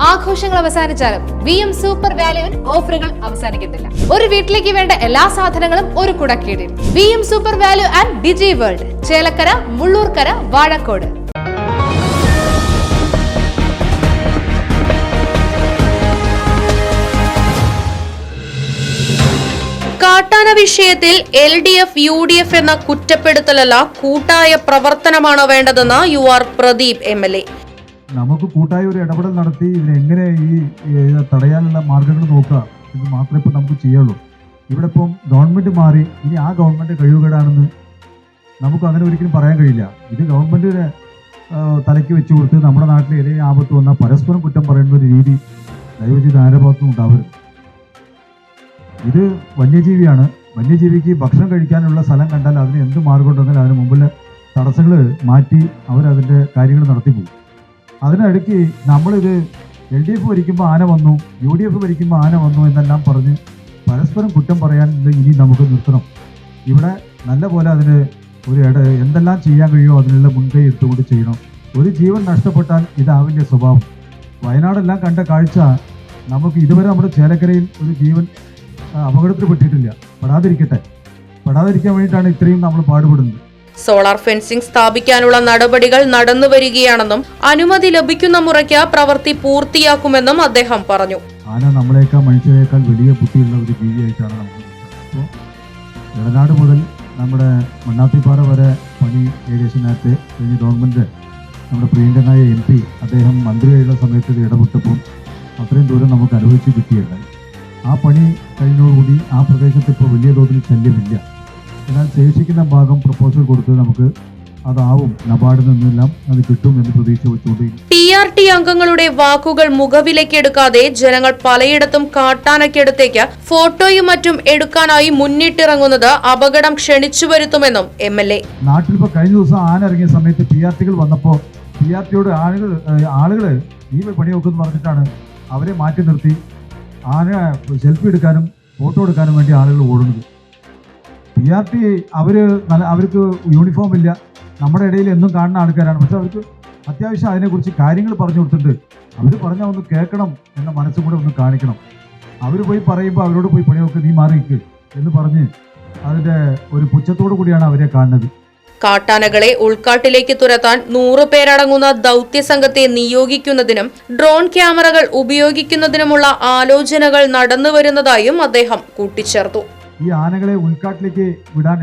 ആഘോഷങ്ങൾ അവസാനിച്ചാലും VM super വാല്യുവിൽ ഓഫറുകൾ അവസാനിക്കുന്നില്ല. ഒരു വീട്ടിലേക്ക് വേണ്ട എല്ലാ സാധനങ്ങളും ഒരു കുടക്കീഴിൽ. VM super value and digi world, Chelakkara, Mullurkara, Vazhakkode. കാട്ടാന വിഷയത്തിൽ LDF UDF എന്ന കുറ്റപ്പെടുത്തലല്ല, കൂട്ടായ പ്രവർത്തനമാണ് വേണ്ടതെന്ന് UR പ്രദീപ് MLA. നമുക്ക് കൂട്ടായ ഒരു ഇടപെടൽ നടത്തി ഇതിനെങ്ങനെ ഈ തടയാനുള്ള മാർഗങ്ങൾ നോക്കുക എന്ന് മാത്രമേ ഇപ്പോൾ നമുക്ക് ചെയ്യുള്ളൂ. ഇവിടെ ഇപ്പം ഗവൺമെൻറ് മാറി, ഇനി ആ ഗവൺമെൻറ് കഴിവുകേടാണെന്ന് നമുക്ക് അങ്ങനെ ഒരിക്കലും പറയാൻ കഴിയില്ല. ഇത് ഗവൺമെൻറ്റിനെ തലയ്ക്ക് വെച്ച് കൊടുത്ത് നമ്മുടെ നാട്ടിൽ ഏതെങ്കിലും ആപത്ത് വന്നാൽ പരസ്പരം കുറ്റം പറയുന്ന ഒരു രീതി ദയവചെയ്ത് ആരുടെ ഭാഗത്തും ഉണ്ടാവരുത്. ഇത് വന്യജീവിയാണ്. വന്യജീവിക്ക് ഭക്ഷണം കഴിക്കാനുള്ള സ്ഥലം കണ്ടാൽ അതിന് എന്ത് മാർഗം ഉണ്ടെന്നാൽ അതിന് മുമ്പിലെ തടസ്സങ്ങൾ മാറ്റി അവരതിൻ്റെ കാര്യങ്ങൾ നടത്തിപ്പോകും. അതിനിടയ്ക്ക് നമ്മളിത് LDF ഭരിക്കുമ്പോൾ ആന വന്നു, UDF ഭരിക്കുമ്പോൾ ആന വന്നു എന്നെല്ലാം പറഞ്ഞ് പരസ്പരം കുറ്റം പറയാൻ ഇനി നമുക്ക് നിർത്തണം. ഇവിടെ നല്ല പോലെ അതിന് എന്തെല്ലാം ചെയ്യാൻ കഴിയുമോ അതിനുള്ള മുൻകൈ എടുത്തുകൊണ്ട് ചെയ്യണം. ഒരു ജീവൻ നഷ്ടപ്പെട്ടാൽ ഇതാവില്ല സ്വഭാവം. വയനാടെല്ലാം കണ്ട കാഴ്ച നമുക്ക് ഇതുവരെ നമ്മുടെ ചേലക്കരയിൽ ഒരു ജീവൻ അപകടത്തിൽ പെട്ടിട്ടില്ല. പെടാതിരിക്കാൻ വേണ്ടിയിട്ടാണ് ഇത്രയും നമ്മൾ പാടുപെടുന്നത്. സോളാർ ഫെൻസിംഗ് സ്ഥാപിക്കാനുള്ള നടപടികൾ നടന്നുവരികയാണെന്നും അനുമതി ലഭിക്കുന്ന മുറയ്ക്ക് പ്രവൃത്തി പൂർത്തിയാക്കുമെന്നും അദ്ദേഹം പറഞ്ഞു. ആന നമ്മളെക്കാൾ മനുഷ്യരെക്കാൾ വലിയ ബുദ്ധിയുള്ള ഒരു ജീവിയായിട്ടാണ് നമുക്ക്. അപ്പോൾ ഇടനാട് മുതൽ നമ്മുടെ മണ്ണാത്തിപ്പാറ വരെ പണി ഏകദേശം നേരത്തെ കഴിഞ്ഞ ഗവൺമെൻറ് നമ്മുടെ പ്രിയങ്കനായ MP അദ്ദേഹം മന്ത്രിയായുള്ള സമയത്ത് ഇത് ഇടപെട്ടപ്പോൾ അത്രയും ദൂരം നമുക്ക് അനുഭവിച്ച് കിട്ടിയിട്ടുണ്ടായി. ആ പണി കഴിഞ്ഞതോടുകൂടി ആ പ്രദേശത്ത് ഇപ്പോൾ വലിയ തോതിൽ ശല്യമില്ല. എന്നാൽ ശേഷിക്കുന്ന ഭാഗം പ്രപ്പോസൽ കൊടുത്ത് നമുക്ക് അതാവും നബാർഡിൽ നിന്നെല്ലാം അത് കിട്ടും എന്ന് പ്രതീക്ഷ വെച്ചുകൊണ്ടിരിക്കും. TRT അംഗങ്ങളുടെ വാക്കുകൾ മുഖവിലക്കെടുക്കാതെ ജനങ്ങൾ പലയിടത്തും കാട്ടാനയ്ക്കടുത്തേക്ക് ഫോട്ടോയും മറ്റും എടുക്കാനായി മുന്നിട്ടിറങ്ങുന്നത് അപകടം ക്ഷണിച്ചു വരുത്തുമെന്നും MLA. നാട്ടിൽ ഇപ്പോൾ കഴിഞ്ഞ ദിവസം ആന ഇറങ്ങിയ സമയത്ത് PRTകൾ വന്നപ്പോൾ PRTയോട് ആളുകൾ ഈ പണി നോക്കുമെന്ന് പറഞ്ഞിട്ടാണ് അവരെ മാറ്റി നിർത്തി ആന സെൽഫി എടുക്കാനും ഫോട്ടോ എടുക്കാനും വേണ്ടി ആളുകൾ ഓടുന്നത്. PRT അവർക്ക് യൂണിഫോം ഇല്ല, നമ്മുടെ ഇടയിൽ എന്നും കാണുന്ന ആൾക്കാരാണ്. പക്ഷെ അവർക്ക് അത്യാവശ്യം അതിനെക്കുറിച്ച് കാര്യങ്ങൾ പറഞ്ഞു കൊടുത്തിട്ടുണ്ട്. അവർ പറഞ്ഞാൽ ഒന്ന് കേൾക്കണം എന്ന മനസ്സും കൂടെ ഒന്ന് കാണിക്കണം. അവർ പോയി പറയുമ്പോൾ അവരോട് പോയി പണി നോക്ക്, നീ മാറി നിൽക്ക് എന്ന് പറഞ്ഞ് അതിൻ്റെ ഒരു പുച്ഛത്തോടു കൂടിയാണ് അവരെ കാണുന്നത്. കാട്ടാനകളെ ഉൾക്കാട്ടിലേക്ക് തുരത്താൻ 100 പേരടങ്ങുന്ന ദൗത്യ സംഘത്തെ നിയോഗിക്കുന്നതിനും ഡ്രോൺ ക്യാമറകൾ ഉപയോഗിക്കുന്നതിനുമുള്ള ആലോചനകൾ നടന്നുവരുന്നതായും അദ്ദേഹം കൂട്ടിച്ചേർത്തു. ഈ ആനകളെ ഉൾക്കാട്ടിലേക്ക് വിടാൻ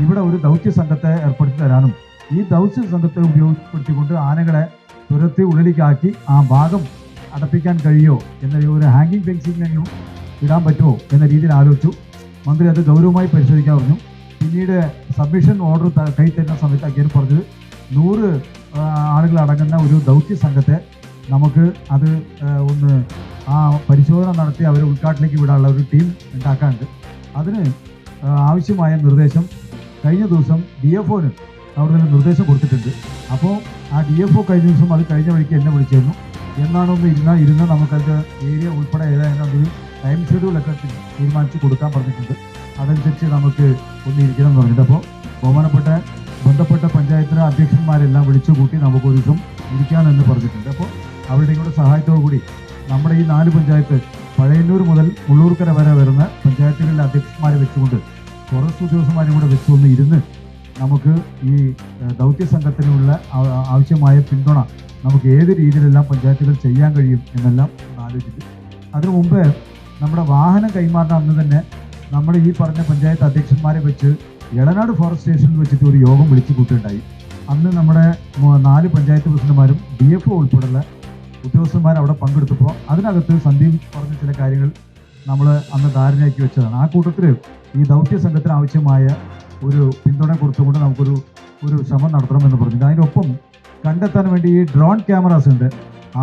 ഇവിടെ ഒരു ദൗത്യ സംഘത്തെ ഏർപ്പെടുത്തി തരാനും ഈ ദൗത്യ സംഘത്തെ ഉപയോഗപ്പെടുത്തിക്കൊണ്ട് ആനകളെ തുരത്തി ഉള്ളിലേക്കാക്കി ആ ഭാഗം അടപ്പിക്കാൻ കഴിയുമോ എന്ന ഒരു ഹാങ്ങിങ് ഫെൻസിംഗിനും ഇടാൻ പറ്റുമോ എന്ന രീതിയിൽ ആലോചിച്ചു. മന്ത്രി അത് ഗൗരവമായി പരിശോധിക്കാൻ പറഞ്ഞു. പിന്നീട് സബ്മിഷൻ ഓർഡർ കൈ തരുന്ന സമയത്ത് അദ്ദേഹം പറഞ്ഞത് 100 ആളുകൾ അടങ്ങുന്ന ഒരു ദൗത്യ സംഘത്തെ നമുക്ക് അത് ഒന്ന് ആ പരിശോധന നടത്തി അവരെ ഉൾക്കാട്ടിലേക്ക് വിടാനുള്ള ഒരു ടീം ഉണ്ടാക്കാനുണ്ട്. അതിന് ആവശ്യമായ നിർദ്ദേശം കഴിഞ്ഞ ദിവസം DFOന് അവിടെ നിന്ന് നിർദ്ദേശം കൊടുത്തിട്ടുണ്ട്. അപ്പോൾ ആ DFO കഴിഞ്ഞ ദിവസം അത് കഴിഞ്ഞ വഴിക്ക് എന്നെ വിളിച്ചിരുന്നു. എന്നാണൊന്ന് ഇരുന്ന് നമുക്കത് ഏരിയ ഉൾപ്പെടെ ഏതായാലും അതൊരു ടൈം ഷെഡ്യൂളൊക്കെ തീരുമാനിച്ച് കൊടുക്കാൻ പറഞ്ഞിട്ടുണ്ട്. അതനുസരിച്ച് നമുക്ക് ഒന്ന് ഇരിക്കണം എന്ന് പറഞ്ഞിട്ട് അപ്പോൾ ബന്ധപ്പെട്ട പഞ്ചായത്തിലെ അധ്യക്ഷന്മാരെല്ലാം വിളിച്ചു കൂട്ടി നമുക്ക് ഒരു ദിവസം ഇരിക്കാമെന്ന് പറഞ്ഞിട്ടുണ്ട്. അപ്പോൾ അവരുടെ കൂടെ സഹായത്തോടു കൂടി നമ്മുടെ ഈ 4 പഞ്ചായത്ത് പഴയന്നൂർ മുതൽ മുള്ളൂർക്കര വരെ വരുന്ന പഞ്ചായത്തുകളിലെ അധ്യക്ഷന്മാരെ വെച്ചുകൊണ്ട് ഫോറസ്റ്റ് ഉദ്യോഗസ്ഥന്മാരും കൂടെ വെച്ചുകൊണ്ട് ഇരുന്ന് നമുക്ക് ഈ ദൗത്യ സംഘത്തിനുള്ള ആവശ്യമായ പിന്തുണ നമുക്ക് ഏത് രീതിയിലെല്ലാം പഞ്ചായത്തുകൾ ചെയ്യാൻ കഴിയും എന്നെല്ലാം ആലോചിച്ചിട്ട് അതിനു മുമ്പ് നമ്മുടെ വാഹനം കൈമാറുന്ന അന്ന് തന്നെ നമ്മുടെ ഈ പറഞ്ഞ പഞ്ചായത്ത് അധ്യക്ഷന്മാരെ വെച്ച് എളനാട് ഫോറസ്റ്റ് സ്റ്റേഷനിൽ വെച്ചിട്ട് ഒരു യോഗം വിളിച്ചു കൂട്ടുണ്ടായി. അന്ന് നമ്മുടെ 4 പഞ്ചായത്ത് പ്രസിഡന്റുമാരും DFO ഉൾപ്പെടെയുള്ള ഉദ്യോഗസ്ഥന്മാർ അവിടെ പങ്കെടുത്തപ്പോൾ അതിനകത്ത് സന്ദീപ് പറഞ്ഞ ചില കാര്യങ്ങൾ നമ്മൾ അന്ന് ധാരണയാക്കി വെച്ചതാണ്. ആ കൂട്ടത്തിൽ ഈ ദൗത്യ സംഘത്തിന് ആവശ്യമായ ഒരു പിന്തുണ കൊടുത്തുകൊണ്ട് നമുക്കൊരു ശ്രമം നടത്തണമെന്ന് പറഞ്ഞിട്ട് അതിനൊപ്പം കണ്ടെത്താൻ വേണ്ടി ഈ ഡ്രോൺ ക്യാമറാസ് ഉണ്ട്.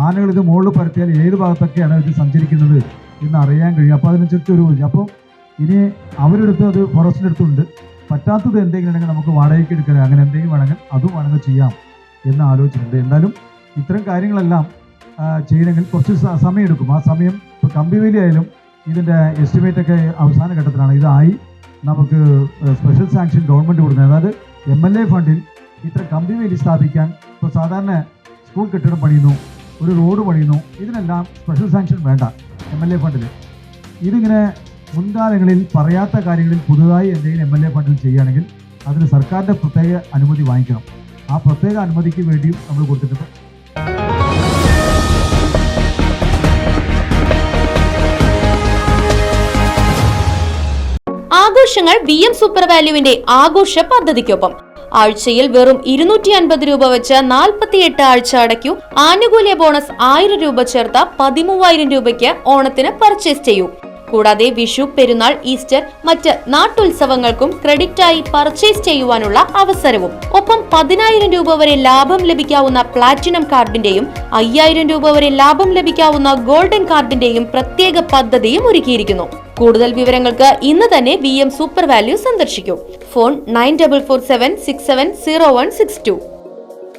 ആനകൾ ഇത് മുകളിൽ പരത്തിയാൽ ഏത് ഭാഗത്തൊക്കെയാണ് ഇത് സഞ്ചരിക്കുന്നത് എന്ന് അറിയാൻ കഴിയും. അപ്പോൾ അതിനനുസരിച്ച് അപ്പോൾ ഇനി അവരെടുത്ത് അത് ഫോറസ്റ്റിൻ്റെ അടുത്തുണ്ട്. പറ്റാത്തത് എന്തെങ്കിലും ഉണ്ടെങ്കിൽ നമുക്ക് വാടകയ്ക്ക് എടുക്കാൻ അങ്ങനെ എന്തെങ്കിലും വേണമെങ്കിൽ അതും വേണമെങ്കിൽ ചെയ്യാം എന്ന് ആലോചിച്ചിട്ടുണ്ട്. എന്തായാലും ഇത്തരം കാര്യങ്ങളെല്ലാം ചെയ്യണമെങ്കിൽ കുറച്ച് സമയം എടുക്കും. ആ സമയം ഇപ്പോൾ കമ്പിവേലി ആയാലും ഇതിൻ്റെ എസ്റ്റിമേറ്റൊക്കെ അവസാന ഘട്ടത്തിലാണ്. ഇതായി നമുക്ക് സ്പെഷ്യൽ സാങ്ഷൻ ഗവൺമെൻറ് കൊടുക്കുന്നത്. അതായത് MLA ഫണ്ടിൽ ഇത്ര കമ്പിവേലി സ്ഥാപിക്കാൻ ഇപ്പോൾ സാധാരണ സ്കൂൾ കെട്ടിടം പണിയുന്നു, ഒരു റോഡ് പണിയുന്നു, ഇതിനെല്ലാം സ്പെഷ്യൽ സാങ്ഷൻ വേണ്ട MLA ഫണ്ടിൽ. ഇതിങ്ങനെ മുൻകാലങ്ങളിൽ പറയാത്ത കാര്യങ്ങളിൽ പുതുതായി എന്തെങ്കിലും MLA ഫണ്ടിൽ ചെയ്യുകയാണെങ്കിൽ അതിന് സർക്കാരിൻ്റെ പ്രത്യേക അനുമതി വാങ്ങിക്കണം. ആ പ്രത്യേക അനുമതിക്ക് വേണ്ടിയും നമ്മൾ കൊടുത്തിട്ടുണ്ട്. ആഘോഷങ്ങൾ VM സൂപ്പർ വാല്യുവിന്റെ ആഘോഷ പദ്ധതിക്കൊപ്പം ആഴ്ചയിൽ വെറും 250 രൂപ വെച്ച് 48 ആഴ്ച അടയ്ക്കൂ. ആനുകൂല്യ ബോണസ് 1000 രൂപ ചേർത്ത 13000 രൂപയ്ക്ക് ഓണത്തിന് പർച്ചേസ് ചെയ്യൂ. കൂടാതെ വിഷു, പെരുന്നാൾ, ഈസ്റ്റർ, മറ്റ് നാട്ടുത്സവങ്ങൾക്കും ക്രെഡിറ്റായി പർച്ചേസ് ചെയ്യുവാനുള്ള അവസരവും. ഒപ്പം 10000 രൂപ വരെ ലാഭം ലഭിക്കാവുന്ന പ്ലാറ്റിനം കാർഡിന്റെയും 5000 രൂപ വരെ ലാഭം ലഭിക്കാവുന്ന ഗോൾഡൻ കാർഡിന്റെയും പ്രത്യേക പദ്ധതിയും ഒരുക്കിയിരിക്കുന്നു. കൂടുതൽ വിവരങ്ങൾക്ക് ഇന്ന് തന്നെ VM സൂപ്പർ വാല്യൂ സന്ദർശിക്കൂ. ഫോൺ 9447670162.